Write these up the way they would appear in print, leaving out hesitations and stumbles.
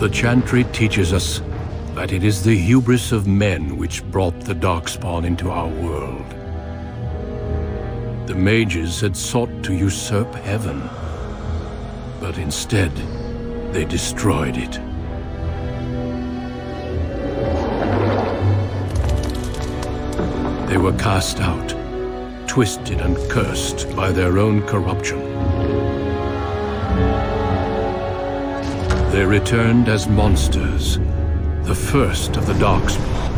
The chantry teaches us that it is the hubris of men which brought the Darkspawn into our world. The mages had sought to usurp heaven, but instead they destroyed it. They were cast out, twisted and cursed by their own corruption. They returned as monsters, the first of the Darkspawn.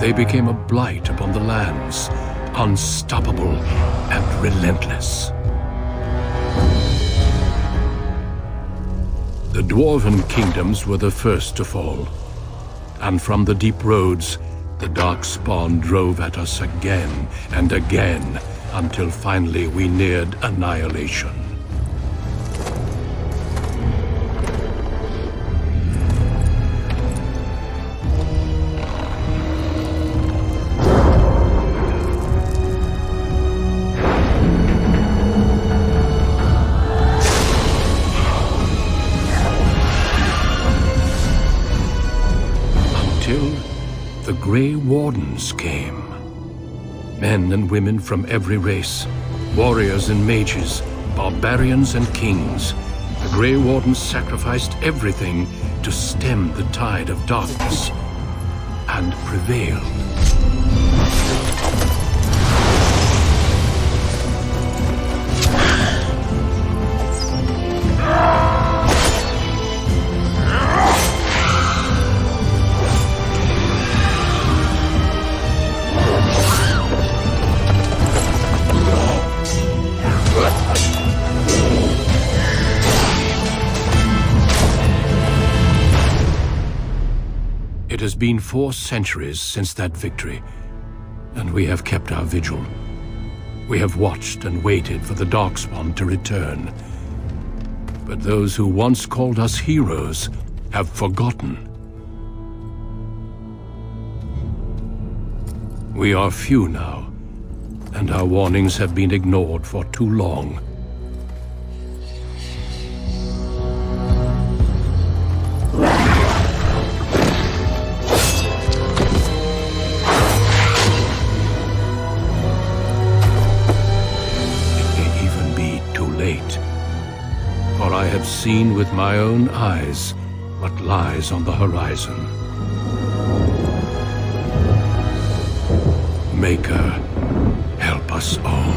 They became a blight upon the lands, unstoppable and relentless. The Dwarven kingdoms were the first to fall, and from the deep roads, the Darkspawn drove at us again and again, until finally we neared annihilation. The Grey Wardens came. Men and women from every race, warriors and mages, barbarians and kings. The Grey Wardens sacrificed everything to stem the tide of darkness, and prevailed. It has been 4 centuries since that victory, and we have kept our vigil. We have watched and waited for the Darkspawn to return. But those who once called us heroes have forgotten. We are few now, and our warnings have been ignored for too long. For I have seen with my own eyes what lies on the horizon. Maker, help us all.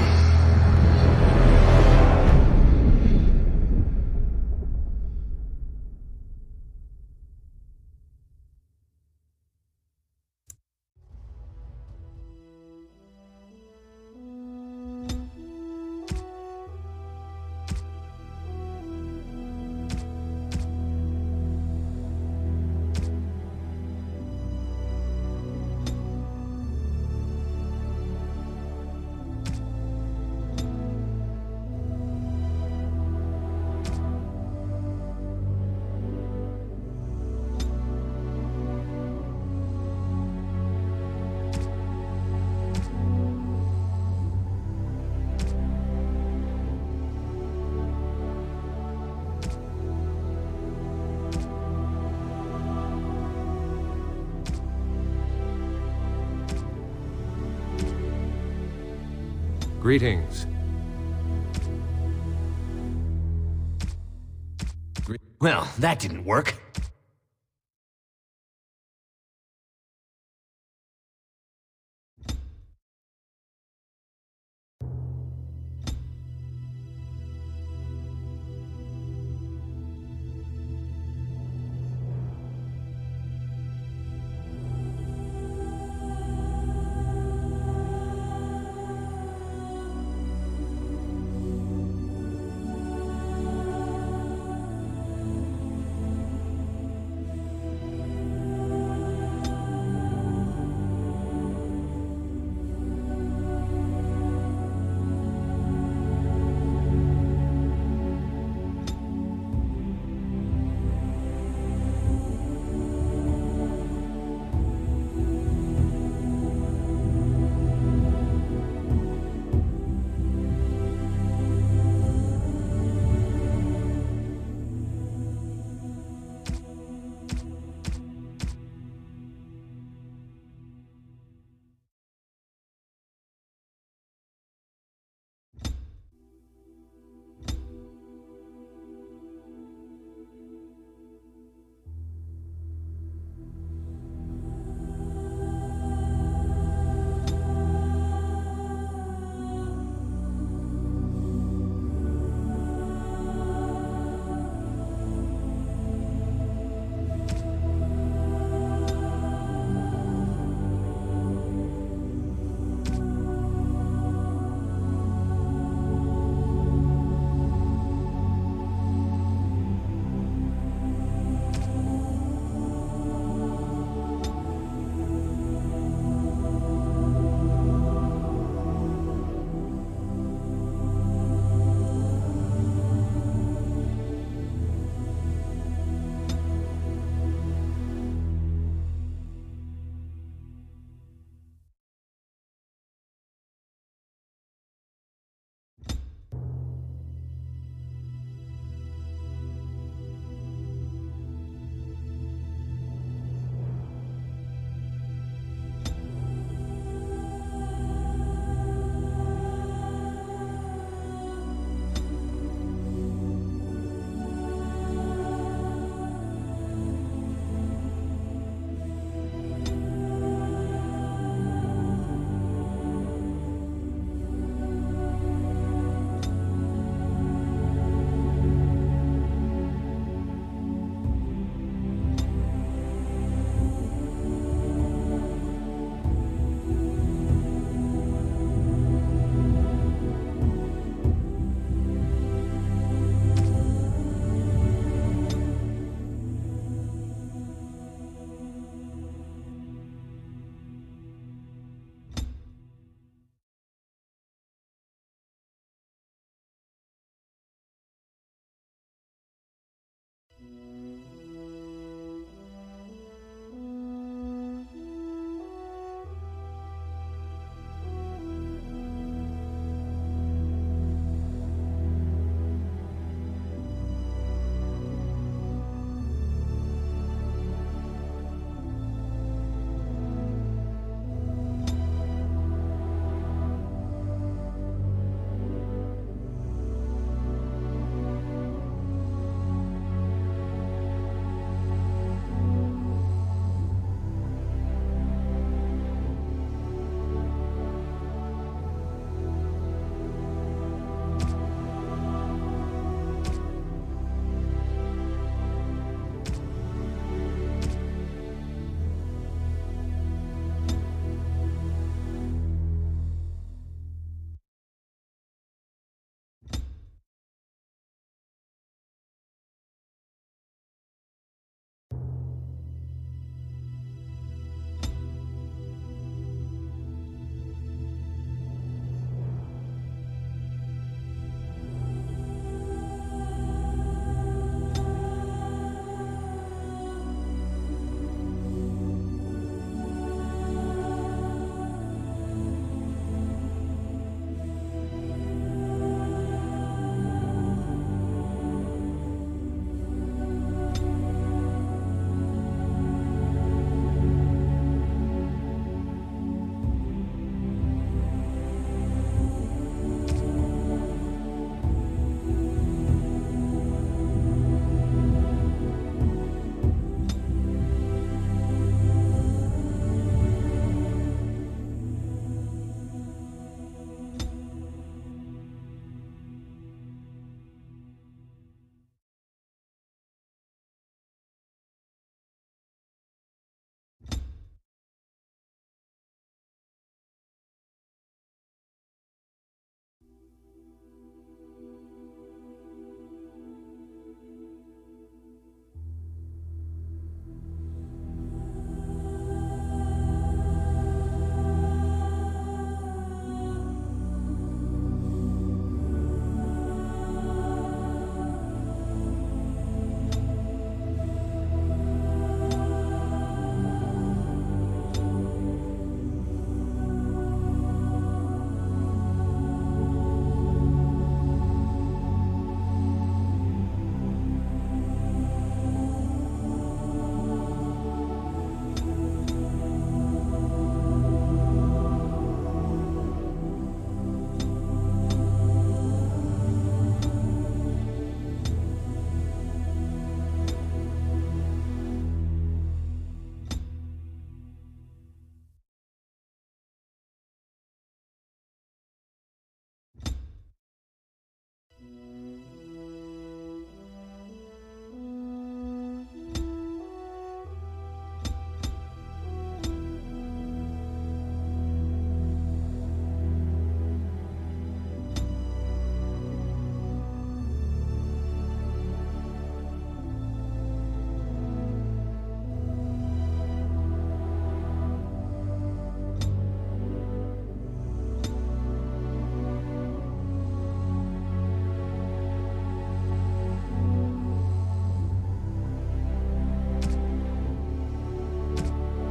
Greetings. Well, that didn't work.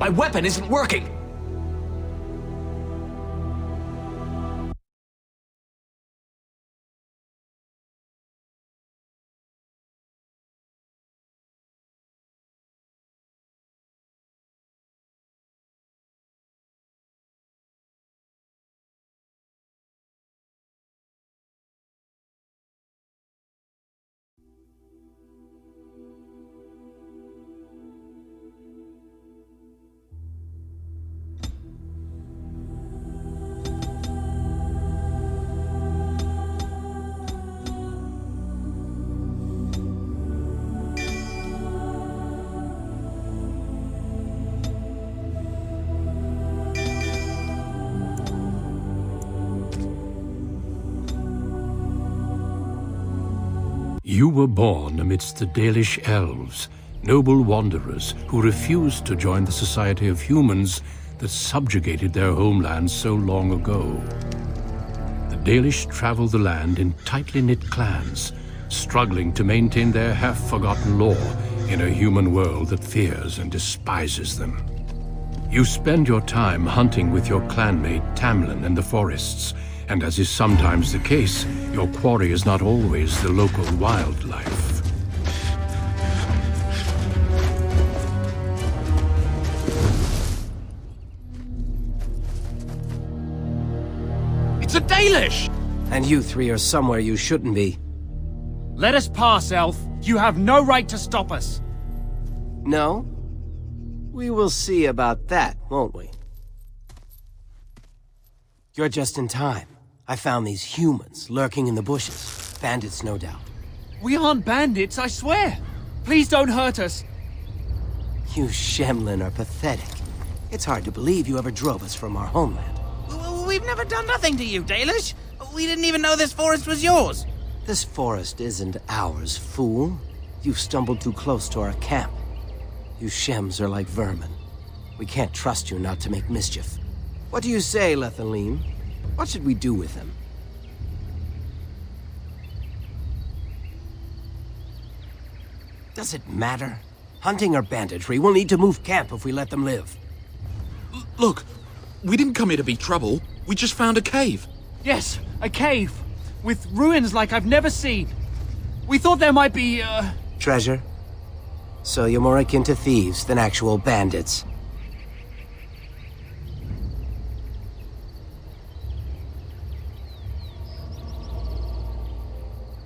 My weapon isn't working! You were born amidst the Dalish elves, noble wanderers who refused to join the society of humans that subjugated their homeland so long ago. The Dalish travel the land in tightly knit clans, struggling to maintain their half-forgotten lore in a human world that fears and despises them. You spend your time hunting with your clanmate Tamlin in the forests, and as is sometimes the case, your quarry is not always the local wildlife. It's a Dalish! And you three are somewhere you shouldn't be. Let us pass, Elf. You have no right to stop us. No? We will see about that, won't we? You're just in time. I found these humans lurking in the bushes. Bandits, no doubt. We aren't bandits, I swear. Please don't hurt us. You Shemlin are pathetic. It's hard to believe you ever drove us from our homeland. We've never done nothing to you, Dalish. We didn't even know this forest was yours. This forest isn't ours, fool. You've stumbled too close to our camp. You Shems are like vermin. We can't trust you not to make mischief. What do you say, Lethalim? What should we do with him? Does it matter? Hunting or banditry, we'll need to move camp if we let them live. Look, we didn't come here to be trouble. We just found a cave. Yes, a cave. With ruins like I've never seen. We thought there might be, Treasure? So you're more akin to thieves than actual bandits.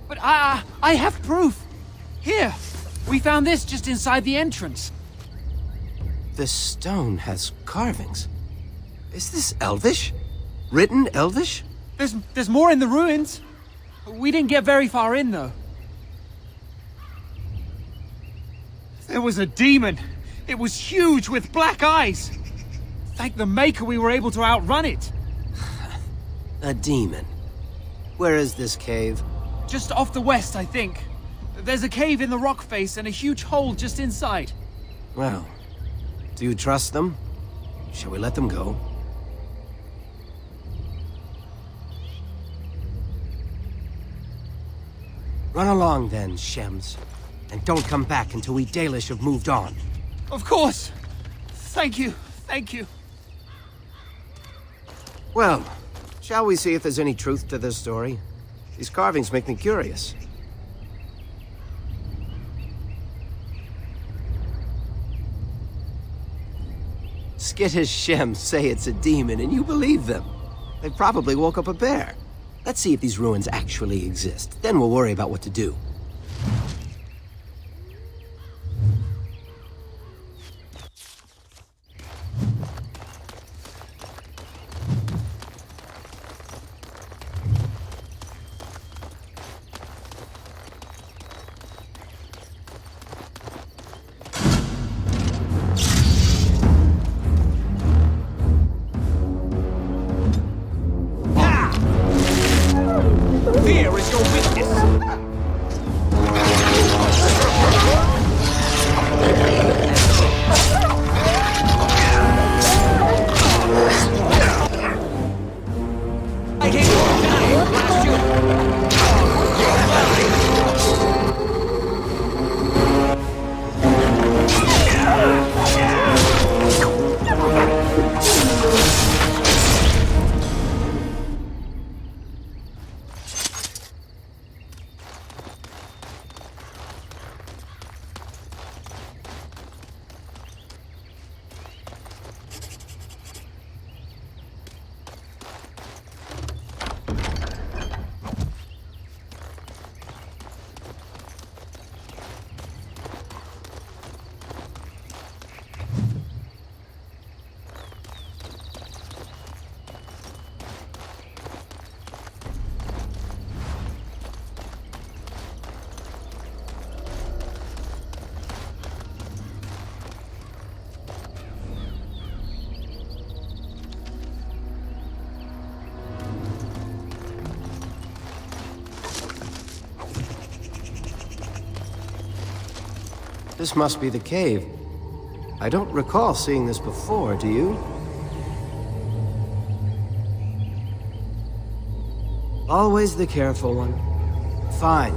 But I have proof. Here, we found this just inside the entrance. This stone has carvings. Is this Elvish? Written Elvish? There's more in the ruins. We didn't get very far in, though. There was a demon. It was huge with black eyes. Thank the Maker we were able to outrun it. A demon. Where is this cave? Just off the west, I think. There's a cave in the rock face and a huge hole just inside. Well, do you trust them? Shall we let them go? Run along then, Shems. And don't come back until we Dalish have moved on. Of course! Thank you, thank you. Well, shall we see if there's any truth to this story? These carvings make me curious. Skittish Shems say it's a demon and you believe them. They probably woke up a bear. Let's see if these ruins actually exist. Then we'll worry about what to do. Fear is your weakness! I hate you dying, blast you! This must be the cave. I don't recall seeing this before, do you? Always the careful one. Fine,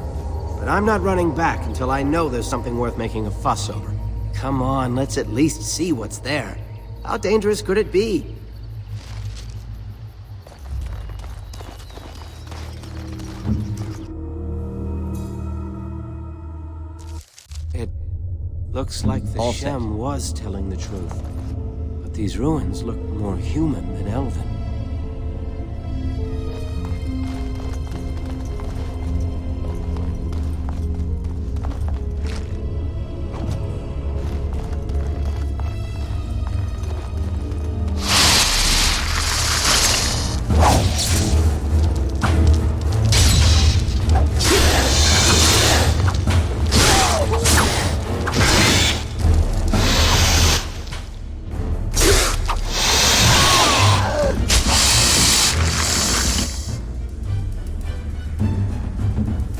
but I'm not running back until I know there's something worth making a fuss over. Come on, let's at least see what's there. How dangerous could it be? It looks like the Shem was telling the truth. But these ruins look more human than elven.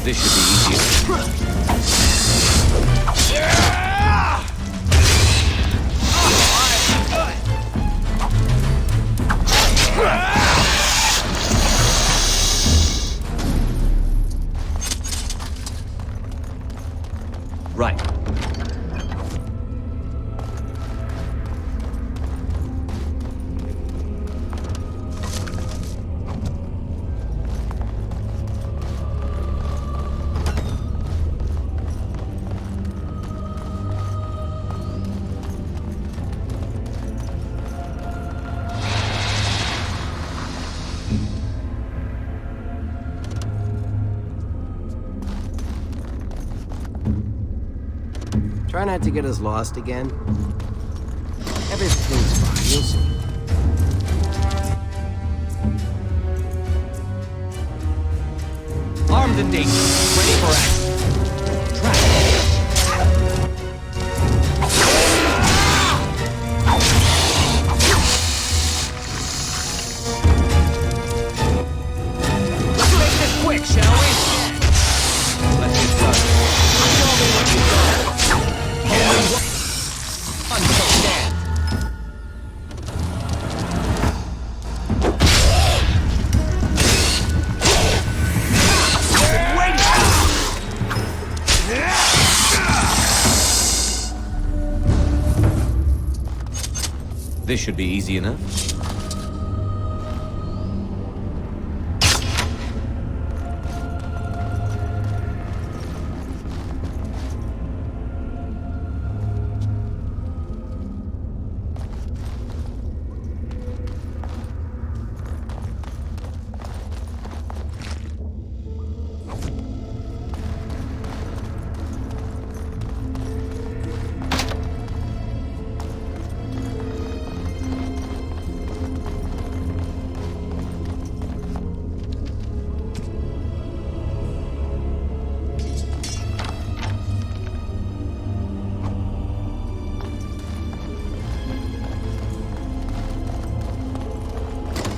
This should be easier. Right. Try not to get us lost again. Everything's fine, you'll see. Armed and dangerous. Ready for action. Track. Let's make this quick, shall we? Let's get started. Show me what you got. Until stand. This should be easy enough.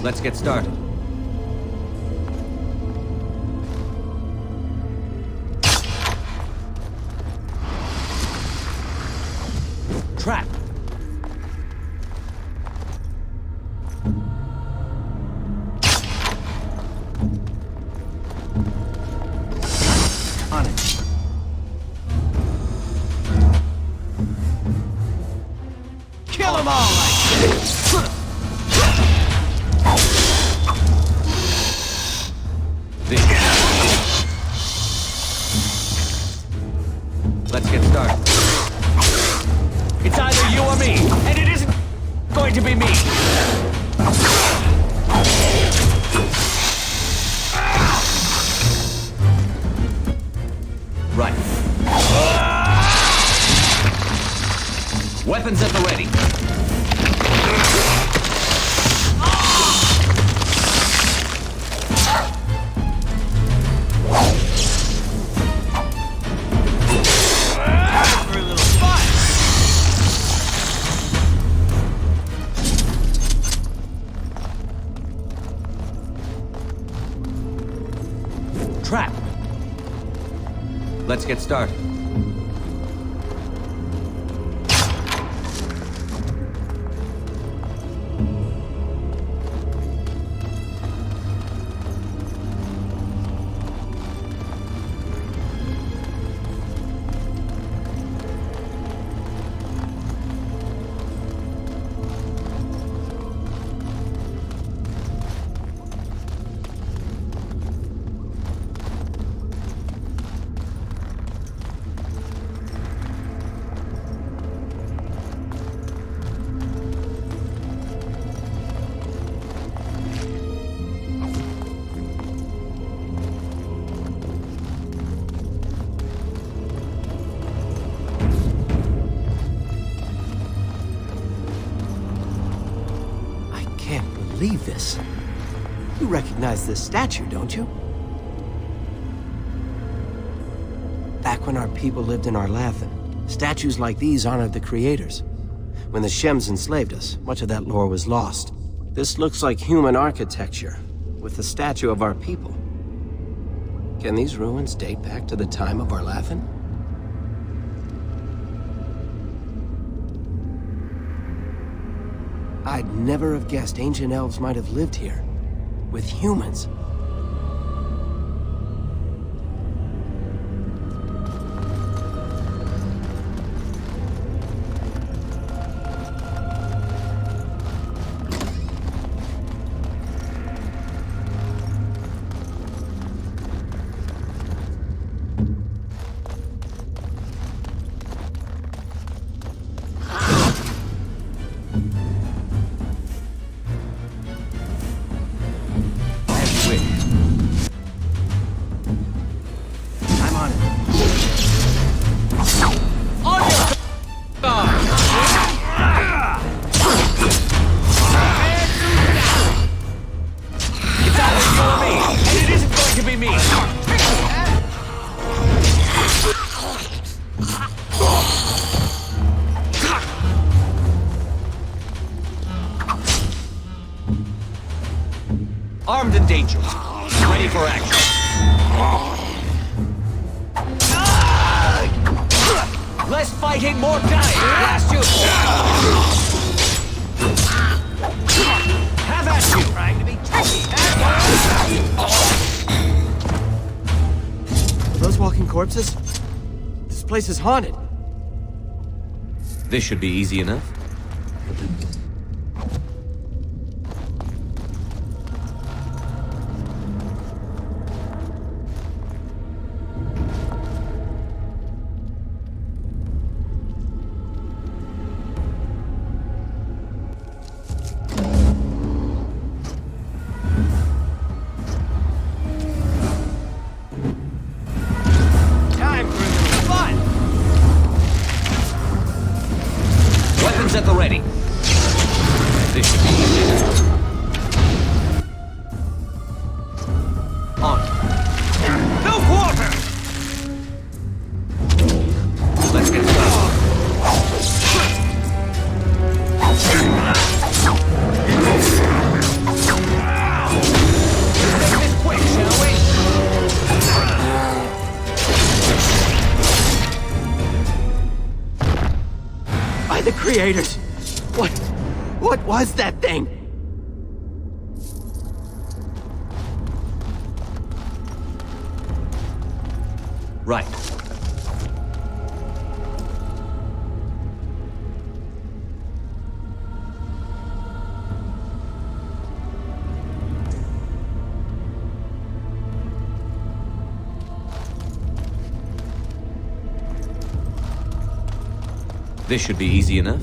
Let's get started. Trap. On it. Kill them all like this. Let's get started. It's either you or me, and it isn't going to be me. Right. Weapons at the ready. Trap. Let's get started. this. You recognize this statue, don't you? Back when our people lived in Arlathan, statues like these honored the creators. When the Shems enslaved us, much of that lore was lost. This looks like human architecture, with the statue of our people. Can these ruins date back to the time of Arlathan? I'd never have guessed ancient elves might have lived here, with humans. Armed and dangerous. Ready for action. Less fighting, more dying. Blast you. Have at you. Trying to be tricky. Are those walking corpses? This place is haunted. This should be easy enough. Time for a little fun. Weapons at the ready. This should be easy enough. On. No quarter. Let's get started. Make this quick, shall we? By the creators! What was that thing? Right. This should be easy enough.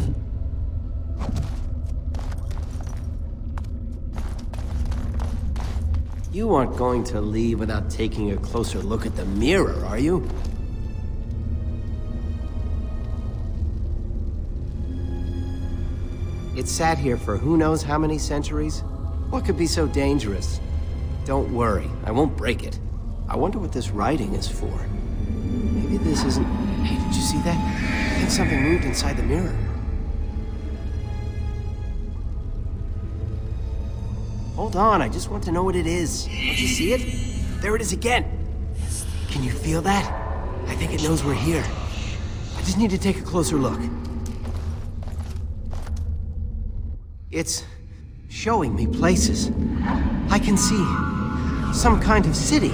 You aren't going to leave without taking a closer look at the mirror, are you? It sat here for who knows how many centuries? What could be so dangerous? Don't worry, I won't break it. I wonder what this writing is for. Maybe this isn't... Hey, did you see that? I think something moved inside the mirror. Hold on, I just want to know what it is. Don't you see it? There it is again. Can you feel that? I think it knows we're here. I just need to take a closer look. It's showing me places. I can see some kind of city.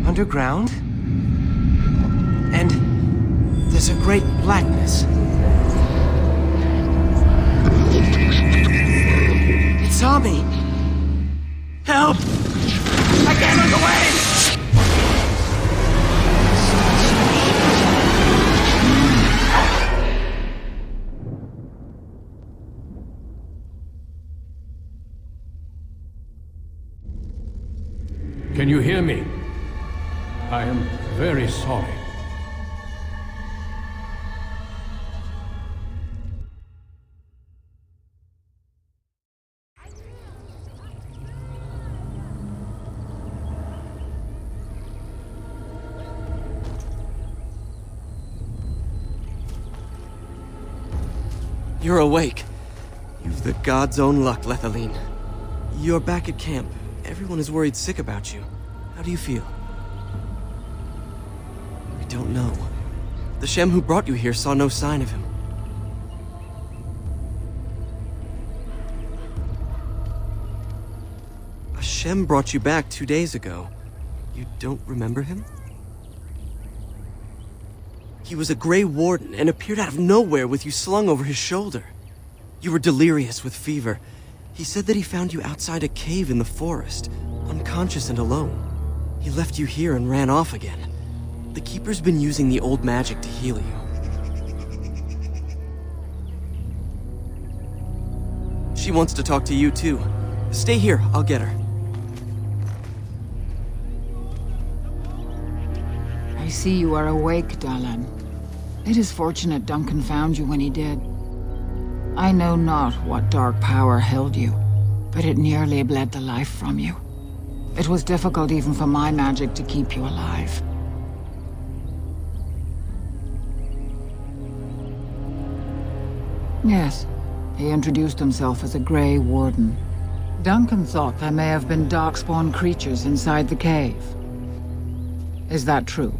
Underground. And there's a great blackness. It saw me. Help! I can't look away! Can you hear me? I am very sorry. You're awake. You've the god's own luck, Lethaline. You're back at camp. Everyone is worried sick about you. How do you feel? I don't know. The Shem who brought you here saw no sign of him. A Shem brought you back 2 days ago. You don't remember him? He was a Grey Warden and appeared out of nowhere with you slung over his shoulder. You were delirious with fever. He said that he found you outside a cave in the forest, unconscious and alone. He left you here and ran off again. The Keeper's been using the old magic to heal you. She wants to talk to you too. Stay here, I'll get her. I see you are awake, Dalish. It is fortunate Duncan found you when he did. I know not what dark power held you, but it nearly bled the life from you. It was difficult even for my magic to keep you alive. Yes, he introduced himself as a Grey Warden. Duncan thought there may have been darkspawn creatures inside the cave. Is that true?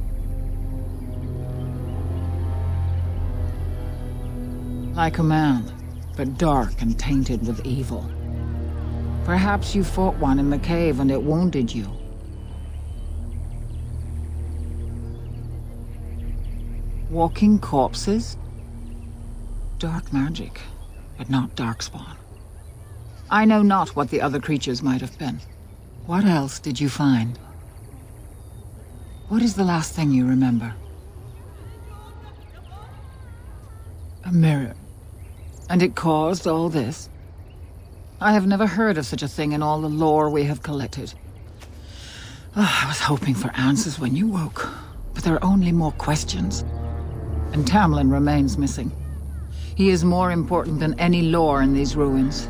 Like a man, but dark and tainted with evil. Perhaps you fought one in the cave and it wounded you. Walking corpses? Dark magic, but not darkspawn. I know not what the other creatures might have been. What else did you find? What is the last thing you remember? A mirror. And it caused all this? I have never heard of such a thing in all the lore we have collected. I was hoping for answers when you woke, but there are only more questions. And Tamlin remains missing. He is more important than any lore in these ruins.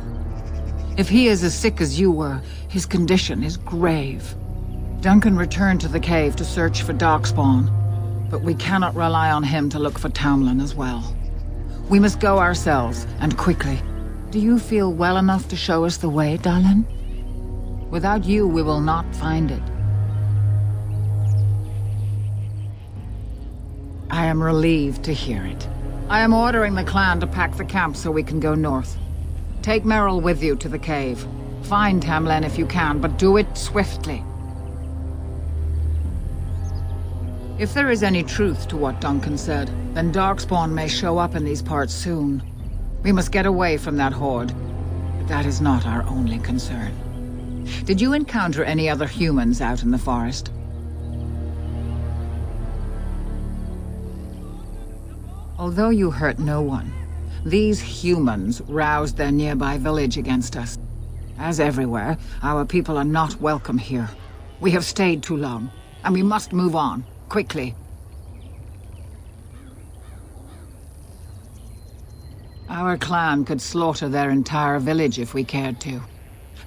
If he is as sick as you were, his condition is grave. Duncan returned to the cave to search for Darkspawn, but we cannot rely on him to look for Tamlin as well. We must go ourselves, and quickly. Do you feel well enough to show us the way, Dalish? Without you, we will not find it. I am relieved to hear it. I am ordering the clan to pack the camp so we can go north. Take Merrill with you to the cave. Find Tamlin if you can, but do it swiftly. If there is any truth to what Duncan said, then Darkspawn may show up in these parts soon. We must get away from that horde. But that is not our only concern. Did you encounter any other humans out in the forest? Although you hurt no one, these humans roused their nearby village against us. As everywhere, our people are not welcome here. We have stayed too long, and we must move on. Quickly. Our clan could slaughter their entire village if we cared to,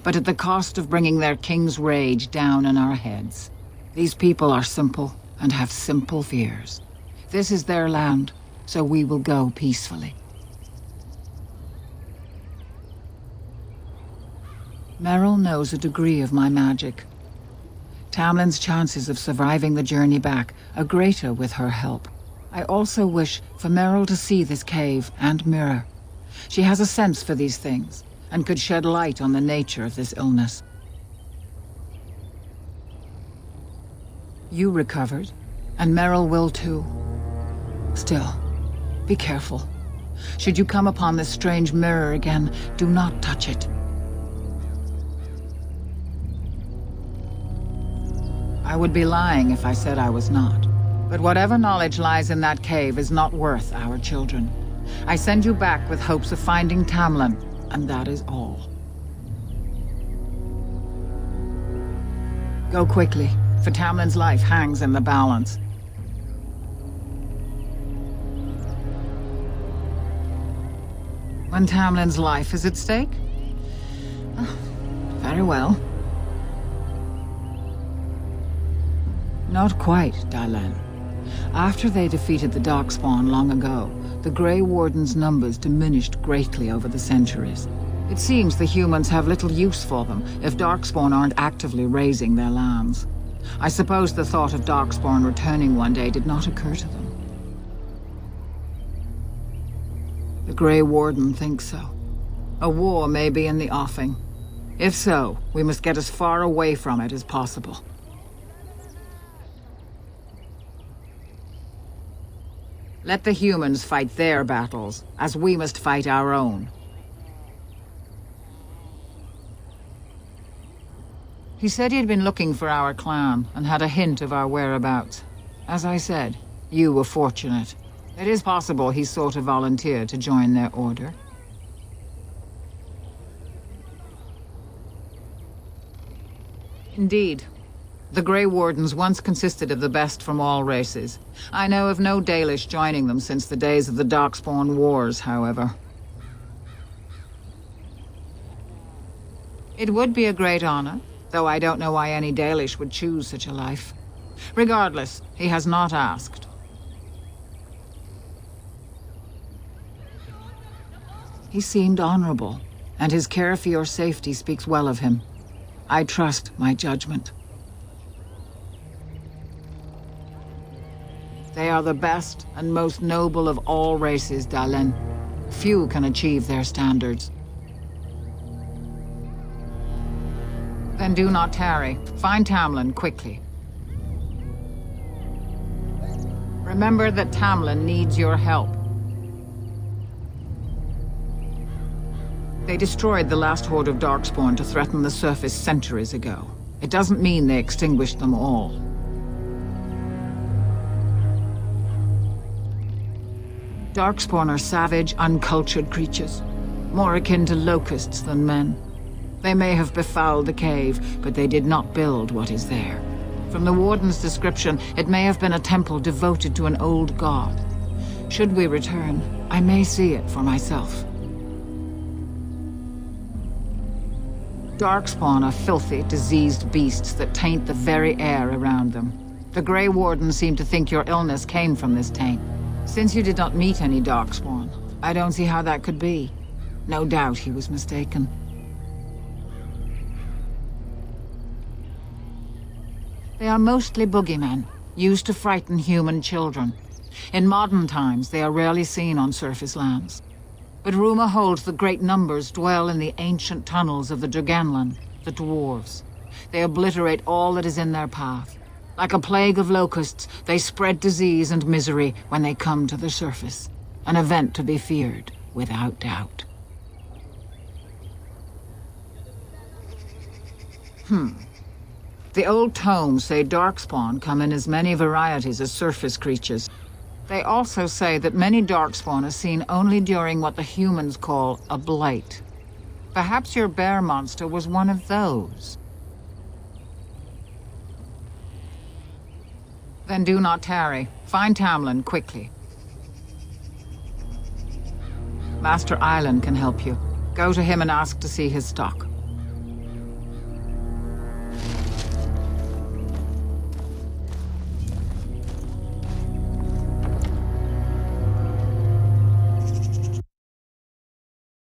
but at the cost of bringing their king's rage down on our heads. These people are simple and have simple fears. This is their land, so we will go peacefully. Merrill knows a degree of my magic. Tamlin's chances of surviving the journey back are greater with her help. I also wish for Merrill to see this cave and mirror. She has a sense for these things, and could shed light on the nature of this illness. You recovered, and Merrill will too. Still, be careful. Should you come upon this strange mirror again, do not touch it. I would be lying if I said I was not. But whatever knowledge lies in that cave is not worth our children. I send you back with hopes of finding Tamlin, and that is all. Go quickly, for Tamlin's life hangs in the balance. When Tamlin's life is at stake? Very well. Not quite, Dalish. After they defeated the Darkspawn long ago, the Grey Warden's numbers diminished greatly over the centuries. It seems the humans have little use for them if Darkspawn aren't actively raising their lands. I suppose the thought of Darkspawn returning one day did not occur to them. The Grey Warden thinks so. A war may be in the offing. If so, we must get as far away from it as possible. Let the humans fight their battles, as we must fight our own. He said he'd been looking for our clan, and had a hint of our whereabouts. As I said, you were fortunate. It is possible he sought a volunteer to join their order. Indeed. The Grey Wardens once consisted of the best from all races. I know of no Dalish joining them since the days of the Darkspawn Wars, however. It would be a great honor, though I don't know why any Dalish would choose such a life. Regardless, he has not asked. He seemed honorable, and his care for your safety speaks well of him. I trust my judgment. They are the best and most noble of all races, Dalish. Few can achieve their standards. Then do not tarry. Find Tamlin quickly. Remember that Tamlin needs your help. They destroyed the last horde of Darkspawn to threaten the surface centuries ago. It doesn't mean they extinguished them all. Darkspawn are savage, uncultured creatures, more akin to locusts than men. They may have befouled the cave, but they did not build what is there. From the Warden's description, it may have been a temple devoted to an old god. Should we return, I may see it for myself. Darkspawn are filthy, diseased beasts that taint the very air around them. The Grey Warden seemed to think your illness came from this taint. Since you did not meet any Darkspawn, I don't see how that could be. No doubt he was mistaken. They are mostly boogeymen, used to frighten human children. In modern times, they are rarely seen on surface lands. But rumor holds that great numbers dwell in the ancient tunnels of the Draganlan, the dwarves. They obliterate all that is in their path. Like a plague of locusts, they spread disease and misery when they come to the surface. An event to be feared, without doubt. The old tomes say Darkspawn come in as many varieties as surface creatures. They also say that many Darkspawn are seen only during what the humans call a blight. Perhaps your bear monster was one of those. Then do not tarry. Find Tamlin quickly. Master Island can help you. Go to him and ask to see his stock.